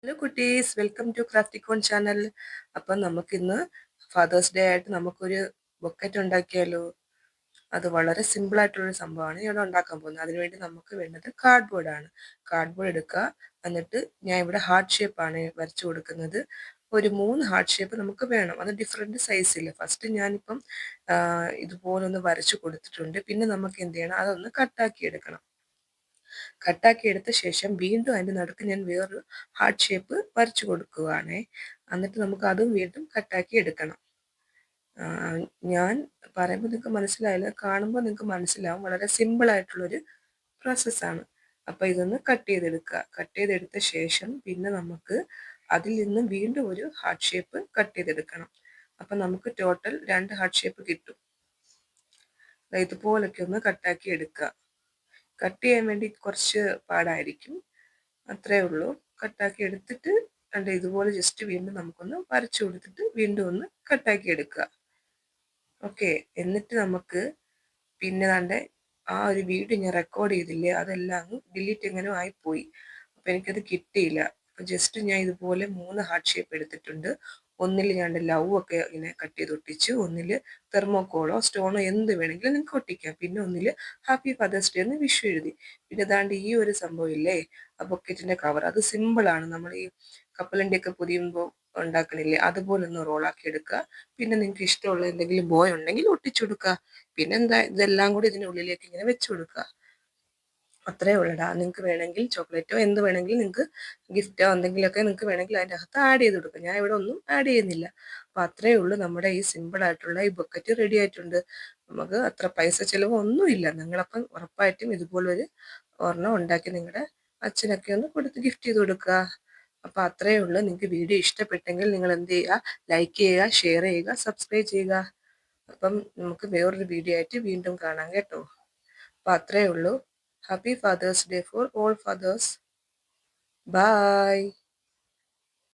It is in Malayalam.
ഹലോ കുട്ടീസ്, വെൽക്കം ടു ക്രാഫ്റ്റിക്കോൺ ചാനൽ. അപ്പം നമുക്കിന്ന് ഫാദേഴ്സ് ഡേ ആയിട്ട് നമുക്കൊരു ബൊക്കറ്റ് ഉണ്ടാക്കിയാലോ. അത് വളരെ സിമ്പിൾ ആയിട്ടുള്ളൊരു സംഭവമാണ് ഇവിടെ ഉണ്ടാക്കാൻ പോകുന്നത്. അതിനുവേണ്ടി നമുക്ക് വേണ്ടത് കാർഡ്ബോർഡാണ്. കാർഡ്ബോർഡ് എടുക്കുക. എന്നിട്ട് ഞാൻ ഇവിടെ ഹാർട്ട് ഷേപ്പാണ് വരച്ചു കൊടുക്കുന്നത്. ഒരു 3 ഹാർട്ട് ഷേപ്പ് നമുക്ക് വേണം. അത് ഡിഫറെൻറ്റ് സൈസിൽ. ഫസ്റ്റ് ഞാനിപ്പം ഇതുപോലൊന്ന് വരച്ചു കൊടുത്തിട്ടുണ്ട്. പിന്നെ നമുക്ക് എന്ത് ചെയ്യണം, അതൊന്ന് കട്ടാക്കി എടുക്കണം. കട്ടാക്കി എടുത്ത ശേഷം വീണ്ടും അതിൻ്റെ നടുക്ക് ഞാൻ വേറൊരു ഹാർട്ട് ഷേപ്പ് വരച്ചു കൊടുക്കുകയാണേ. എന്നിട്ട് നമുക്ക് അതും വീണ്ടും കട്ടാക്കി എടുക്കണം. ഞാൻ പറയുമ്പോൾ നിങ്ങൾക്ക് മനസ്സിലായില്ല, കാണുമ്പോൾ നിങ്ങൾക്ക് മനസ്സിലാവും. വളരെ സിമ്പിൾ ആയിട്ടുള്ളൊരു പ്രോസസ്സാണ്. അപ്പോൾ ഇതൊന്ന് കട്ട് ചെയ്തെടുക്കുക. കട്ട് ചെയ്തെടുത്ത ശേഷം പിന്നെ നമുക്ക് അതിൽ നിന്ന് വീണ്ടും ഒരു ഹാർട്ട് ഷേപ്പ് കട്ട് ചെയ്തെടുക്കണം. അപ്പം നമുക്ക് ടോട്ടൽ 2 ഹാർട്ട് ഷേപ്പ് കിട്ടും. ഇതുപോലൊക്കെ ഒന്ന് കട്ടാക്കി എടുക്കുക. കട്ട് ചെയ്യാൻ വേണ്ടി കുറച്ച് പാടായിരിക്കും, അത്രേ ഉള്ളൂ. കട്ടാക്കി എടുത്തിട്ട് ഇതുപോലെ ജസ്റ്റ് വീണ്ടും നമുക്കൊന്ന് വരച്ചു കൊടുത്തിട്ട് വീണ്ടും ഒന്ന് കട്ടാക്കി എടുക്കുക. ഓക്കെ. എന്നിട്ട് നമുക്ക് പിന്നെ ആ ഒരു വീഡിയോ ഞാൻ റെക്കോർഡ് ചെയ്തില്ലേ, അതെല്ലാം അങ്ങ് ഡിലീറ്റ് എങ്ങനെ ആയിപ്പോയി. അപ്പോൾ എനിക്കത് കിട്ടിയില്ല. അപ്പോൾ ജസ്റ്റ് ഞാൻ ഇതുപോലെ 3 ഹാർട്ട് ഷേപ്പ് എടുത്തിട്ടുണ്ട്. ഒന്നിൽ ഞാൻ ലവ് ഒക്കെ ഇങ്ങനെ കട്ട് ചെയ്ത് ഒട്ടിച്ചു, ഒന്നിൽ തെർമോക്കോളോ സ്റ്റോണോ എന്ത് വേണമെങ്കിലും നിങ്ങൾക്ക് ഒട്ടിക്കാം. പിന്നെ ഒന്നിൽ ഹാപ്പി ഫാദേഴ്സ് ഡേ എന്ന് വിഷു എഴുതി. പിന്നെ ഈ ഒരു സംഭവം ഇല്ലേ, ആ ബൊക്കറ്റിൻ്റെ കവർ, അത് സിമ്പിളാണ്. നമ്മൾ ഈ കപ്പലണ്ടിയൊക്കെ പൊതിയുമ്പോൾ ഉണ്ടാക്കണില്ലേ, അതുപോലെ ഒന്ന് റോളാക്കി എടുക്കുക. പിന്നെ നിങ്ങൾക്ക് ഇഷ്ടമുള്ള എന്തെങ്കിലും ബോയ് ഉണ്ടെങ്കിൽ ഒട്ടിച്ചു കൊടുക്കുക. പിന്നെന്താ, ഇതെല്ലാം കൂടി ഇതിനുള്ളിലേക്ക് ഇങ്ങനെ വെച്ചു കൊടുക്കുക. അത്രേ ഉള്ളടാ. നിങ്ങൾക്ക് വേണമെങ്കിൽ ചോക്ലേറ്റോ എന്ത് വേണമെങ്കിലും നിങ്ങൾക്ക് ഗിഫ്റ്റോ എന്തെങ്കിലുമൊക്കെ നിങ്ങൾക്ക് വേണമെങ്കിൽ അതിൻ്റെ അകത്ത് ആഡ് ചെയ്ത് കൊടുക്കുക. ഞാൻ ഇവിടെ ഒന്നും ആഡ് ചെയ്യുന്നില്ല. അപ്പോൾ അത്രയേ ഉള്ളൂ. നമ്മുടെ ഈ സിമ്പിൾ ആയിട്ടുള്ള ഈ ബൊക്കറ്റ് റെഡി ആയിട്ടുണ്ട്. നമുക്ക് അത്ര പൈസ ചിലവ് ഒന്നുമില്ല. നിങ്ങളപ്പം ഉറപ്പായിട്ടും ഇതുപോലൊരു ഒരെണ്ണം ഉണ്ടാക്കി നിങ്ങളുടെ അച്ഛനൊക്കെ ഒന്ന് കൊടുത്ത് ഗിഫ്റ്റ് ചെയ്ത് കൊടുക്കുക. അപ്പോൾ അത്രയേ ഉള്ളൂ. നിങ്ങൾക്ക് വീഡിയോ ഇഷ്ടപ്പെട്ടെങ്കിൽ നിങ്ങൾ എന്ത് ചെയ്യുക, ലൈക്ക് ചെയ്യുക, ഷെയർ ചെയ്യുക, സബ്സ്ക്രൈബ് ചെയ്യുക. അപ്പം നമുക്ക് വേറൊരു വീഡിയോ ആയിട്ട് വീണ്ടും കാണാം കേട്ടോ. അപ്പോൾ അത്രയേ ഉള്ളൂ. Happy Father's Day for all fathers. Bye.